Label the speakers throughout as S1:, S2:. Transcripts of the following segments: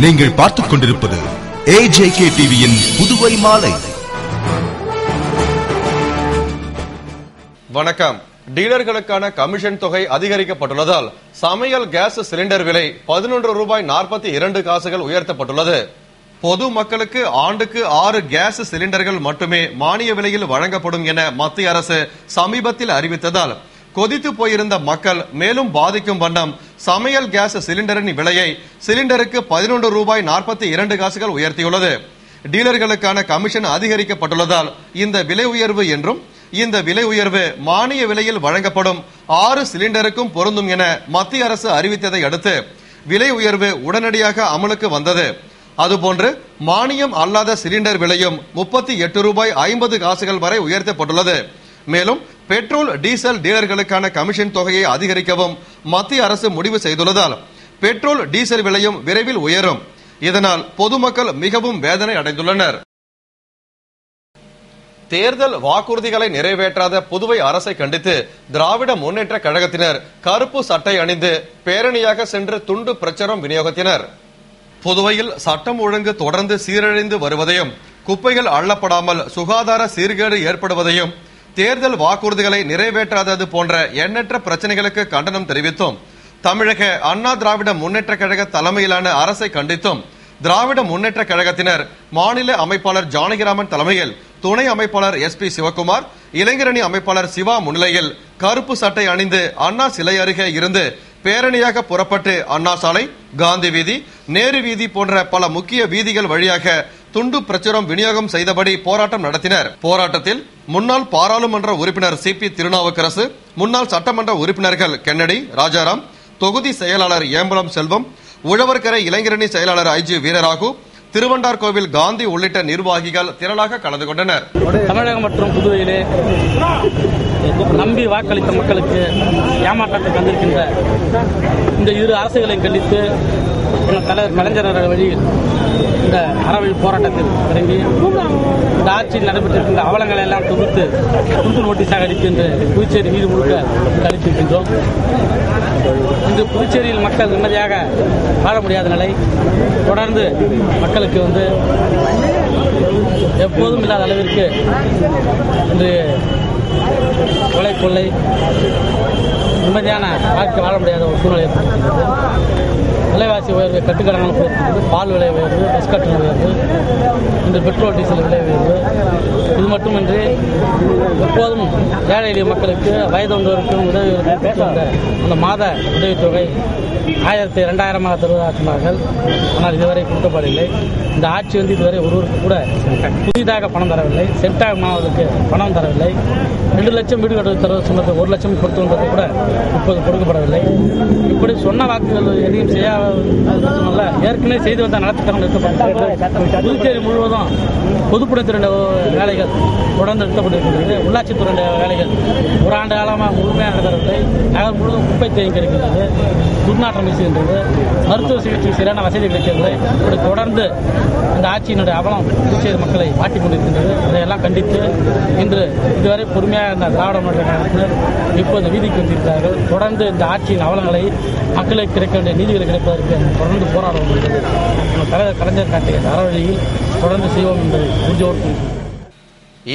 S1: நீங்கள் பார்த்துக் கொண்டிருப்பது AJK டிவியின் புதுவை மாலை.
S2: வணக்கம். டீலர்களுக்கான கமிஷன் தொகை அதிகரிக்கப்பட்டுள்ளதால் சமையல் கேஸ் சிலிண்டர் விலை 11 ரூபாய் 42 காசுகள் உயர்த்தப்பட்டுள்ளது. பொது மக்களுக்கு ஆண்டுக்கு 6 கேஸ் சிலிண்டர்கள் மட்டுமே மானிய விலையில் வழங்கப்படும் என மத்திய அரசு சமீபத்தில் அறிவித்ததால் கொதித்து போயிருந்த மக்கள் மேலும் பாதிக்கும் வண்ணம் சமையல் கேஸ் சிலிண்டரின் விலையை சிலிண்டருக்கு 11 ரூபாய் 42 காசுகள் உயர்த்தியுள்ளது. டீலர்களுக்கான கமிஷன் அதிகரிக்கப்பட்டுள்ளதால் இந்த விலை உயர்வு என்றும் இந்த விலை உயர்வு மானிய விலையில் வழங்கப்படும் 6 சிலிண்டருக்கும் பொருந்தும் என மத்திய அரசு அறிவித்ததை அடுத்து விலை உயர்வு உடனடியாக அமலுக்கு வந்தது. அதுபோன்று மானியம் அல்லாத சிலிண்டர் விலையும் 38 ரூபாய் 50 காசுகள் வரை உயர்த்தப்பட்டுள்ளது. மேலும் பெட்ரோல் டீசல் டீலர்களுக்கான கமிஷன் தொகையை அதிகரிக்கவும் மத்திய அரசு முடிவு செய்துள்ளதால் பெட்ரோல் டீசல் விலையும் விரைவில் உயரும். இதனால் பொதுமக்கள் மிகவும் வேதனை அடைந்துள்ளனர். தேர்தல் வாக்குறுதிகளை நிறைவேற்றாத புதுவை அரசை கண்டித்து திராவிட முன்னேற்ற கழகத்தினர் கருப்பு சட்டை அணிந்து பேரணியாக சென்று துண்டு பிரச்சாரம் விநியோகித்தனர். புதுவையில் சட்டம் ஒழுங்கு தொடர்ந்து சீரழிந்து வருவதையும் குப்பைகள் அள்ளப்படாமல் சுகாதார சீர்கேடு ஏற்படுவதையும் தேர்தல் வாக்குறுதிகளை நிறைவேற்றாதது போன்ற எண்ணற்ற பிரச்சனைகளுக்கு கண்டனம் தெரிவித்தும் தமிழக அண்ணா திராவிட முன்னேற்ற கழக தலைமையிலான அரசை கண்டித்தும் திராவிட முன்னேற்ற கழகத்தினர் மாநில அமைப்பாளர் ஜானகிராமன் தலைமையில் துணை அமைப்பாளர் SP சிவகுமார், இளைஞரணி அமைப்பாளர் சிவா முன்னிலையில் கருப்பு சட்டை அணிந்து அண்ணா சிலை அருகே இருந்து பேரணியாக புறப்பட்டு அண்ணா சாலை, காந்தி வீதி, நேரு வீதி போன்ற பல முக்கிய வீதிகள் வழியாக துண்டு பிரச்சுரம் விநியோகம் செய்தபடி போராட்டம் நடத்தினர். போராட்டத்தில் முன்னாள் பாராளுமன்ற உறுப்பினர் CP திருநாவுக்கரசு, முன்னாள் சட்டமன்ற உறுப்பினர்கள் கென்னடி, ராஜாராம், தொகுதி செயலாளர் ஏம்பலம் செல்வம், உழவர்கரை இளைஞரணி செயலாளர் IG வீரராகு, திருவண்டார் கோவில் காந்தி உள்ளிட்ட நிர்வாகிகள் திரளாக கலந்து கொண்டனர்.
S3: தமிழகம் மற்றும் புதுவையிலே நம்பி வாக்களித்த மக்களுக்கு ஏமாற்றத்தை தந்திருக்கின்ற இந்த இரு அரசுகளை கண்டித்து தலைவர் கலைஞர் வழியில் இந்த அறவழி போராட்டத்தில் இறங்கி இந்த ஆட்சியில் நடைபெற்றிருக்கின்ற அவலங்களை எல்லாம் தொகுத்து துண்டு நோட்டீஸாக அளிக்கின்ற புதுச்சேரி வீடு முழுக்க அளித்திருக்கின்றோம். இன்று புதுச்சேரியில் மக்கள் நிம்மதியாக வாழ முடியாத நிலை தொடர்ந்து மக்களுக்கு எப்போதும் இல்லாத அளவிற்கு இன்று கொலை கொள்ளை நிம்மதியான வாழ்க்கை வாழ முடியாத ஒரு சூழ்நிலை ஏற்பட்டிருக்கிறது. விலைவாசி உயர்வு, கட்டுக்கடனால் போயிருக்கிறது, பால் விலை உயர்வு, பஸ் கட்டணம் உயர்வு, இன்று பெட்ரோல் டீசல் விலை உயர்வு. இது மட்டுமின்றி எப்போதும் ஏழை எளிய மக்களுக்கு வயது வந்தோருக்கும் உதவி அந்த மாத உதவித்தொகை 1000-2000 தருவதாக சொன்னார்கள். ஆனால் இதுவரை கொடுக்கப்படவில்லை. இந்த ஆட்சி இதுவரை ஒருவருக்கு கூட புதிதாக பணம் தரவில்லை. சென்டாக மாணவர்களுக்கு பணம் தரவில்லை. 2 லட்சம் வீடு கட்டுவது தருவது சொன்னது 1 லட்சம் கொடுத்து வந்தது கூட இப்போது கொடுக்கப்படவில்லை. இப்படி சொன்ன வாக்குகள் எதையும் செய்யாத ஏற்கனவே செய்து வந்த நலத்திட்டங்கள் நிறுத்தப்பட்டது. புதுச்சேரி முழுவதும் பொதுப்பணித்துறை வேலைகள் தொடர்ந்து நிறுத்தப்பட்டிருக்கின்றது. உள்ளாட்சித்துறை வேலைகள் ஒரு ஆண்டு காலமாக முழுமையாக நடத்தவில்லை. நகர் முழுவதும் குப்பை தேங்கி இருக்கின்றது, துர்நாற்றம் வீசுகின்றது, மருத்துவ சிகிச்சை சரியான வசதி கிடைக்கவில்லை. இப்படி தொடர்ந்து இந்த ஆட்சியினுடைய அவலம் புதுச்சேரி மக்களை மாட்டிக் கொண்டிருக்கின்றது. இதையெல்லாம் கண்டித்து இன்று இதுவரை பொறுமையாக இருந்த திராவிட முன்னேற்ற கழகத்தினர் இப்போது வீதிக்கு வந்திருக்கிறார்கள். தொடர்ந்து இந்த ஆட்சியின் அவலங்களை மக்களுக்கு கிடைக்க வேண்டிய நீதிகளை கிடைப்பதற்கு தொடர்ந்து போராடும். தலைவர் கலைஞர் காட்டிய அறவழியில் தொடர்ந்து செய்வோம் என்பதை உறுதியோடு.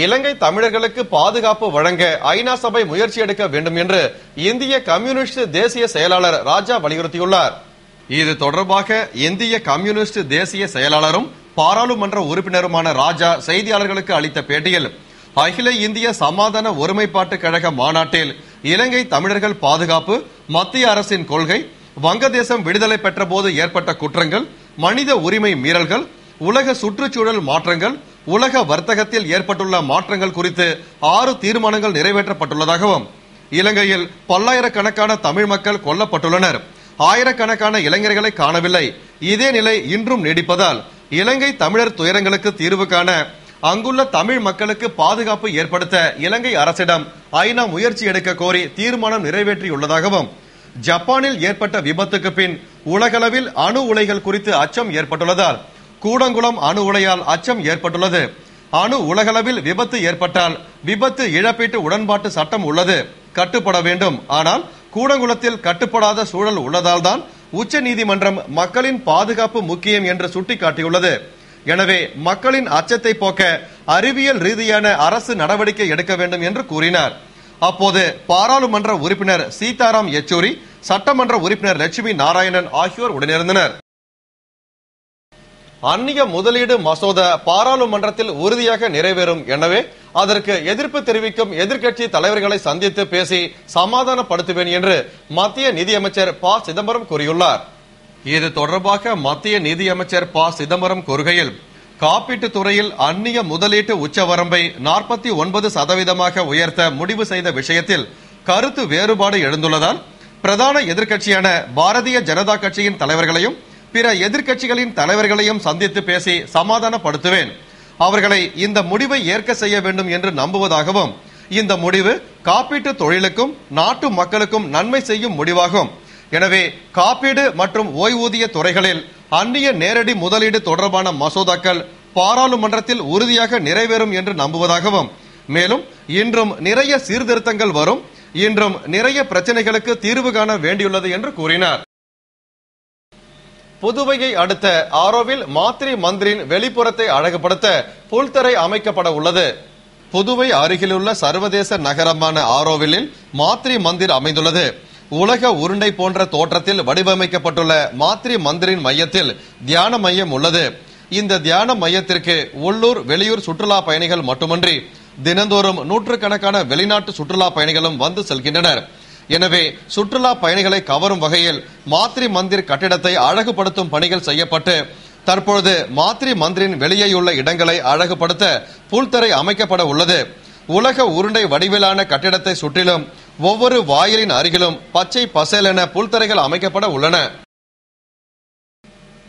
S2: இலங்கை தமிழர்களுக்கு பாதுகாப்பு வழங்க ஐநா சபை முயற்சி எடுக்க வேண்டும் என்று இந்திய கம்யூனிஸ்ட் தேசிய செயலாளர் ராஜா வலியுறுத்தியுள்ளார். இது தொடர்பாக இந்திய கம்யூனிஸ்ட் தேசிய செயலாளரும் பாராளுமன்ற உறுப்பினருமான ராஜா செய்தியாளர்களுக்கு அளித்த பேட்டியில் அகில இந்திய சமாதான ஒருமைப்பாட்டு கழக மாநாட்டில் இலங்கை தமிழர்கள் பாதுகாப்பு, மத்திய அரசின் கொள்கை, வங்கதேசம் விடுதலை பெற்ற போது ஏற்பட்ட குற்றங்கள், மனித உரிமை மீறல்கள், உலக சுற்றுச்சூழல் மாற்றங்கள், உலக வர்த்தகத்தில் ஏற்பட்டுள்ள மாற்றங்கள் குறித்து 6 தீர்மானங்கள் நிறைவேற்றப்பட்டுள்ளதாகவும், இலங்கையில் பல்லாயிரக்கணக்கான தமிழ் மக்கள் கொல்லப்பட்டுள்ளனர், ஆயிரக்கணக்கான இளைஞர்களை காணவில்லை, இதே நிலை இன்றும் நீடிப்பதால் இலங்கை தமிழர் துயரங்களுக்கு தீர்வு காண அங்குள்ள தமிழ் மக்களுக்கு பாதுகாப்பு ஏற்படுத்த இலங்கை அரசிடம் ஐநா முயற்சி எடுக்க கோரி தீர்மானம் நிறைவேற்றியுள்ளதாகவும், ஜப்பானில் ஏற்பட்ட விபத்துக்கு பின் உலகளவில் அணு உலைகள் குறித்து அச்சம் ஏற்பட்டுள்ளதால் கூடங்குளம் அணு உலையால் அச்சம் ஏற்பட்டுள்ளது. அணு உலகளவில் விபத்து ஏற்பட்டால் விபத்து இழப்பீட்டு உடன்பாட்டு சட்டம் உள்ளது, கட்டுப்பட வேண்டும். ஆனால் கூடங்குளத்தில் கட்டுப்படாத சூழல் உள்ளதால் தான் உச்சநீதிமன்றம் மக்களின் பாதுகாப்பு முக்கியம் என்று சுட்டிக்காட்டியுள்ளது. எனவே மக்களின் அச்சத்தை போக்க அறிவியல் ரீதியான அரசு நடவடிக்கை எடுக்க வேண்டும் என்று கூறினார். அப்போது பாராளுமன்ற உறுப்பினர் சீதாராம் யெச்சூரி, சட்டமன்ற உறுப்பினர் லட்சுமி நாராயணன் ஆகியோர் உடனிருந்தனர். அந்நிய முதலீடு மசோதா பாராளுமன்றத்தில் உறுதியாக நிறைவேறும். எனவே அதற்கு எதிர்ப்பு தெரிவிக்கும் எதிர்க்கட்சி தலைவர்களை சந்தித்து பேசி சமாதானப்படுத்துவேன் என்று மத்திய நிதியமைச்சர் ப. சிதம்பரம் கூறியுள்ளார். இது தொடர்பாக மத்திய நிதியமைச்சர் ப. சிதம்பரம் கூறுகையில், காப்பீட்டுத் துறையில் அந்நிய முதலீட்டு உச்சவரம்பை 49% உயர்த்த முடிவு செய்த விஷயத்தில் கருத்து வேறுபாடு எழுந்துள்ளதால் பிரதான எதிர்க்கட்சியான பாரதிய ஜனதா கட்சியின் தலைவர்களையும் பிற எதிர்க்கட்சிகளின் தலைவர்களையும் சந்தித்து பேசி சமாதானப்படுத்துவேன். அவர்களை இந்த முடிவை ஏற்க செய்ய வேண்டும் என்று நம்புவதாகவும், இந்த முடிவு காப்பீட்டு தொழிலுக்கும் நாட்டு மக்களுக்கும் நன்மை செய்யும் முடிவாகும். எனவே காப்பீடு மற்றும் ஓய்வூதிய துறைகளில் அந்நிய நேரடி முதலீடு தொடர்பான மசோதாக்கள் பாராளுமன்றத்தில் உறுதியாக நிறைவேறும் என்று நம்புவதாகவும், மேலும் இன்றும் நிறைய சீர்திருத்தங்கள் வரும், இன்றும் நிறைய பிரச்சனைகளுக்கு தீர்வு காண வேண்டியுள்ளது என்று கூறினார். புதுவையை அடுத்த ஆரோவில் மாத்ரி மந்திரின் வெளிப்புறத்தை அழகுபடுத்த புல்தரை அமைக்கப்பட உள்ளது. புதுவை அருகிலுள்ள சர்வதேச நகரமான ஆரோவிலில் மாத்ரி மந்திர் அமைந்துள்ளது. உலக உருண்டை போன்ற தோற்றத்தில் வடிவமைக்கப்பட்டுள்ள மாத்ரி மந்திரின் மையத்தில் தியான மையம் உள்ளது. இந்த தியான மையத்திற்கு உள்ளூர் வெளியூர் சுற்றுலா பயணிகள் மட்டுமன்றி தினந்தோறும் நூற்றுக்கணக்கான வெளிநாட்டு சுற்றுலா பயணிகளும் வந்து செல்கின்றனர். எனவே சுற்றுலா பயணிகளை கவரும் வகையில் மாத்ரி மந்திர் கட்டிடத்தை அழகுபடுத்தும் பணிகள் செய்யப்பட்டு தற்பொழுது மாத்ரி மந்திரின் வெளியேயுள்ள இடங்களை அழகுபடுத்த புல்தரை அமைக்கப்பட உள்ளது. உலக உருண்டை வடிவிலான கட்டிடத்தை சுற்றிலும் ஒவ்வொரு வாயிலின் அருகிலும் பச்சை பசேலென புல்தரைகள் அமைக்கப்பட உள்ளன.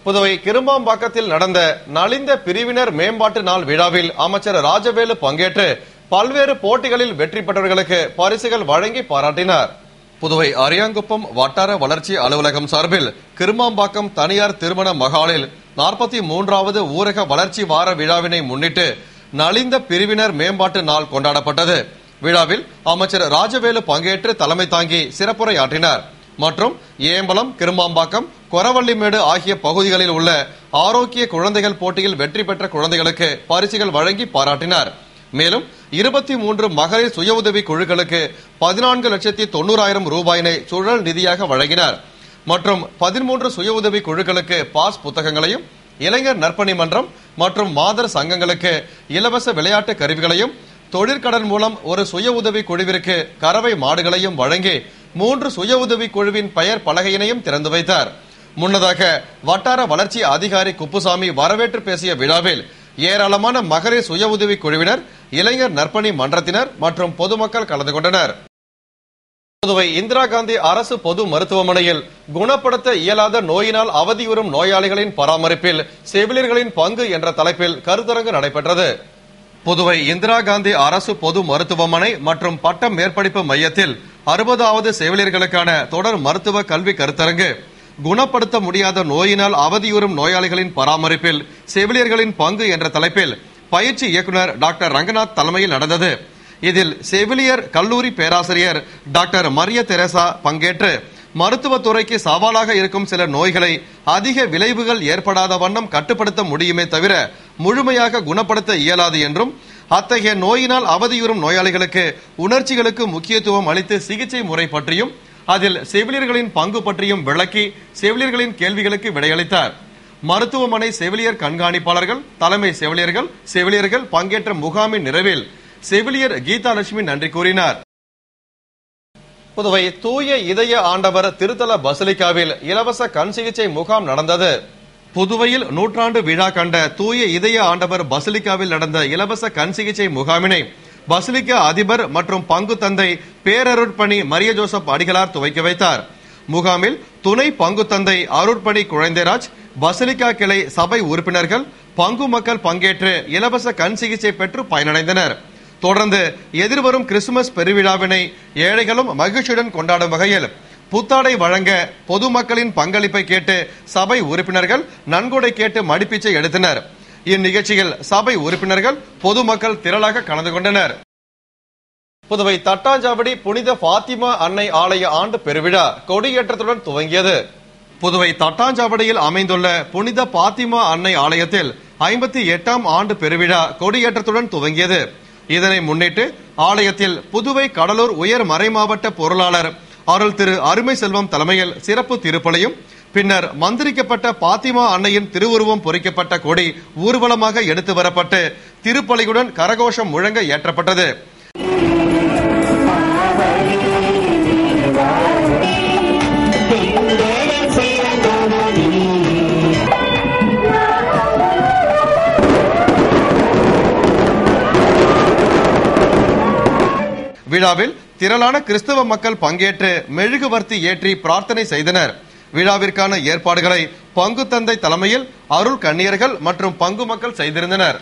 S2: புதுவை கிருமாம்பாக்கத்தில் நடந்த நலிந்த பிரிவினர் மேம்பாட்டு நாள் விழாவில் அமைச்சர் ராஜவேலு பங்கேற்று பல்வேறு போட்டிகளில் வெற்றி பெற்றவர்களுக்கு பரிசுகள் வழங்கி பாராட்டினார். புதுவை அரியாங்குப்பம் வட்டார வளர்ச்சி அலுவலகம் சார்பில் கிருமாம்பாக்கம் தனியார் திருமண மகாலில் 43வது ஊரக வளர்ச்சி வார விழாவினை முன்னிட்டு நலிந்த பிரிவினர் மேம்பாட்டு நாள் கொண்டாடப்பட்டது. விழாவில் அமைச்சர் ராஜவேலு பங்கேற்று தலைமை தாங்கி சிறப்புரையாற்றினார். மற்றும் ஏம்பலம், கிருமாம்பாக்கம், கொரவள்ளிமேடு ஆகிய பகுதிகளில் உள்ள ஆரோக்கிய குழந்தைகள் போட்டியில் வெற்றி பெற்ற குழந்தைகளுக்கு பரிசுகள் வழங்கி பாராட்டினார். மேலும் 23 மகளிர் சுய உதவி குழுக்களுக்கு 14,90,000 ரூபாயினை சுழல் நிதியாக வழங்கினார். மற்றும் 13 சுய உதவி குழுக்களுக்கு பாஸ் புத்தகங்களையும், இளைஞர் நற்பணி மன்றம் மற்றும் மாதர் சங்கங்களுக்கு இலவச விளையாட்டு கருவிகளையும், தொழிற்கடன் மூலம் ஒரு சுய உதவி குழுவிற்கு கறவை மாடுகளையும் வழங்கி 3 சுய உதவி குழுவின் பெயர் பலகையினையும் திறந்து வைத்தார். முன்னதாக வட்டார வளர்ச்சி அதிகாரி குப்புசாமி வரவேற்று பேசிய விழாவில் ஏராளமான மகளிர் சுய உதவி குழுவினர், இளைஞர் நற்பணி மன்றத்தினர் மற்றும் பொதுமக்கள் கலந்து கொண்டனர். புதுவை இந்திரா காந்தி அரசு பொது மருத்துவமனையில் குணப்படுத்த இயலாத நோயினால் அவதியுறும் நோயாளிகளின் பராமரிப்பில் செவிலியர்களின் பங்கு என்ற தலைப்பில் கருத்தரங்கு நடைபெற்றது. புதுவை இந்திரா காந்தி அரசு பொது மருத்துவமனை மற்றும் பட்ட மேற்படிப்பு மையத்தில் 60வது செவிலியர்களுக்கான தொடர் மருத்துவ கல்வி கருத்தரங்கு குணப்படுத்த முடியாத நோயினால் அவதியுறும் நோயாளிகளின் பராமரிப்பில் செவிலியர்களின் பங்கு என்ற தலைப்பில் பயிற்சி இயக்குனர் டாக்டர் ரங்கநாத் தலைமையில் நடந்தது. இதில் செவிலியர் கல்லூரி பேராசிரியர் டாக்டர் மரிய தெரேசா பங்கேற்று மருத்துவத்துறைக்கு சவாலாக இருக்கும் சில நோய்களை அதிக விளைவுகள் ஏற்படாத வண்ணம் கட்டுப்படுத்த முடியுமே தவிர முழுமையாக குணப்படுத்த இயலாது என்றும், அத்தகைய நோயினால் அவதியுறும் நோயாளிகளுக்கு உணர்ச்சிகளுக்கு முக்கியத்துவம் அளித்து சிகிச்சை முறை பற்றியும் அதில் செவிலியர்களின் பங்கு பற்றியும் விளக்கி செவிலியர்களின் கேள்விகளுக்கு விடையளித்தார். மருத்துவமனை செவிலியர் கண்காணிப்பாளர்கள், தலைமை செவிலியர்கள் பங்கேற்ற முகாமின் நிறைவில் செவிலியர் கீதா லட்சுமி நன்றி கூறினார். புதுவை தூய இதய ஆண்டவர் திருத்தல பசிலிக்காவில் இலவச கண் சிகிச்சை முகாம் நடந்தது. புதுவையில் நூற்றாண்டு விழா கண்ட தூய இதய ஆண்டவர் பசிலிக்காவில் நடந்த இலவச கண் சிகிச்சை முகாமினை பசிலிக்கா அதிபர் மற்றும் பங்கு தந்தை பேரருட்பணி மரிய ஜோசப் அடிகளார் துவக்கி வைத்தார். முகாமில் துணை பங்கு தந்தை அருட்பணி குழந்தைராஜ், பசிலிக்கா கிளை சபை உறுப்பினர்கள், பங்கு மக்கள் பங்கேற்று இலவச கண் சிகிச்சை பெற்று பயனடைந்தனர். தொடர்ந்து எதிர்வரும் கிறிஸ்துமஸ் பெருவிழாவினை ஏழைகளும் மகிழ்ச்சியுடன் கொண்டாடும் வகையில் புத்தாடை வழங்க பொதுமக்களின் பங்களிப்பை கேட்டு சபை உறுப்பினர்கள் நன்கொடை கேட்டு மடிப்பிச்சை எடுத்தனர். இந்நிகழ்ச்சியில் சபை உறுப்பினர்கள், பொதுமக்கள் திரளாக கலந்து கொண்டனர். புதுவை தட்டாஞ்சாவடி புனித பாத்திமா அன்னை ஆலய ஆண்டு பெருவிழா கொடியேற்றத்துடன் துவங்கியது. புதுவை தட்டாஞ்சாவடியில் அமைந்துள்ள புனித பாத்திமா அன்னை ஆலயத்தில் 58ஆம் ஆண்டு பெருவிழா கொடியேற்றத்துடன் துவங்கியது. இதனை முன்னிட்டு ஆலயத்தில் புதுவை கடலூர் உயர் மறைமாவட்ட பொருளாளர் அருள் திரு அருமை செல்வம் தலைமையில் சிறப்பு திருப்பலியும், பின்னர் மந்திரிக்கப்பட்ட பாத்திமா அன்னையின் திருவுருவம் பொறிக்கப்பட்ட கொடி ஊர்வலமாக எடுத்து வரப்பட்டு திருப்பலியுடன் கரகோஷம் முழங்க ஏற்றப்பட்டது. விழாவில் திரளான கிறிஸ்தவ மக்கள் பங்கேற்று மெழுகுவர்த்தி ஏற்றி பிரார்த்தனை செய்தனர். விழாவிற்கான ஏற்பாடுகளை பங்கு தந்தை தலைமையில் அருள் கன்னியர்கள் மற்றும் பங்கு மக்கள் செய்திருந்தனர்.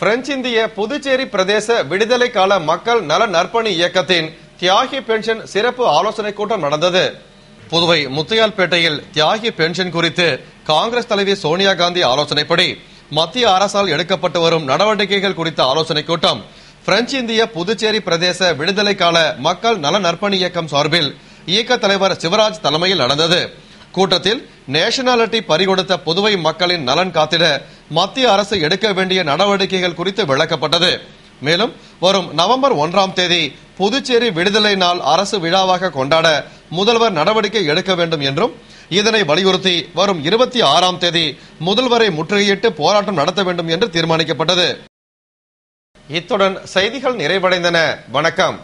S2: பிரெஞ்சு இந்திய புதுச்சேரி பிரதேச விடுதலை கால மக்கள் நல நற்பணி இயக்கத்தின் தியாகி பென்ஷன் சிறப்பு ஆலோசனை கூட்டம் நடந்தது. புதுவை முத்தையால்பேட்டையில் தியாகி பென்ஷன் குறித்து காங்கிரஸ் தலைவி சோனியா காந்தி ஆலோசனைப்படி மத்திய அரசால் எடுக்கப்பட்டு வரும் நடவடிக்கைகள் குறித்த ஆலோசனை கூட்டம் பிரெஞ்சு இந்திய புதுச்சேரி பிரதேச விடுதலை கால மக்கள் நல நற்பணி இயக்கம் சார்பில் இயக்க தலைவர் சிவராஜ் தலைமையில் நடந்தது. கூட்டத்தில் நேஷனாலிட்டி பறிகொடுத்த புதுவை மக்களின் நலன் காத்திட மத்திய அரசு எடுக்க வேண்டிய நடவடிக்கைகள் குறித்து விளக்கப்பட்டது. மேலும் வரும் நவம்பர் 1ஆம் தேதி புதுச்சேரி விடுதலை நாள் அரசு விழாவாக கொண்டாட முதல்வர் நடவடிக்கை எடுக்க வேண்டும் என்றும், இதனை வலியுறுத்தி வரும் 26ஆம் தேதி முதல்வரை முற்றுகையிட்டு போராட்டம் நடத்த வேண்டும் என்று தீர்மானிக்கப்பட்டது. இத்துடன் செய்திகள் நிறைவடைந்தன. வணக்கம்.